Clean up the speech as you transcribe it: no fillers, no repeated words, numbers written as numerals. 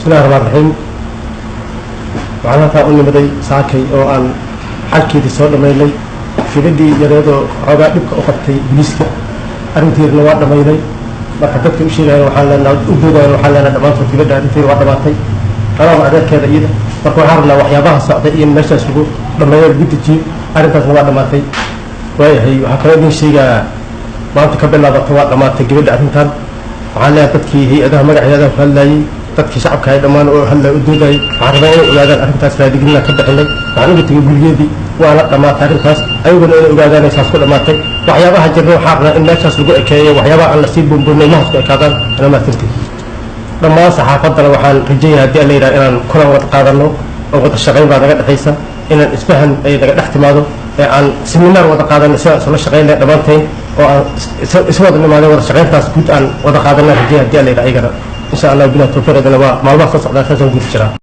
بسم الله الرحمن الرحيم. معناتها أني بدي ساكي أو أن حكي دي صور دميلي في بدي يريدو عقاب لك أخذتي بليسك أرنتير نواد دميلي مرحبتك وشي لها وحالنا أبدا وحالنا دمانتو في بدي أرنتير واد دمانتي أنا بعد كذا إذا مركو حارنا وحيابها صعدين مشى سبوع دميل بدي تجي أرنتير نواد دمانتي وهي وحكرت شيء ما تقبل هذا الطوال دمانتي قبل أرنتان وحالنا تدكي هي أدها مرع هذا فهلاي dadkii shacabka ay dhamaan oo hal u dooday waxaan rabaa inay ogaadaan arrintaas faa'iidina ka bixinay waxaan ugu tagay gulgeedii waa la dhamaatay arrintaas ayaguna inay ogaadaan isaas ku dhamaatay waxyaabaha jirno waxaana in meeshaas lagu ekeeyo waxyaabaha aan la sii buunbuunay ma hoos kaadaan ana ma tirti dhamaan saxaafadana waxaan rajaynayaa hadii la yiraahdo inaan kulan wada qaadano oo wada shaqayn baa naga dhaxaysa inaan isfahan ay naga dhex timaado ee aan seminar wada qaadano si aan la shaqaynay dhamaanteen oo aan iswada nimaado wada shaqayntaas guud aan wada qaadano rajaynayaa hadii la yiraahdo إن شاء الله بلا توفيق لنا ما بقى صعدة خزن جديد.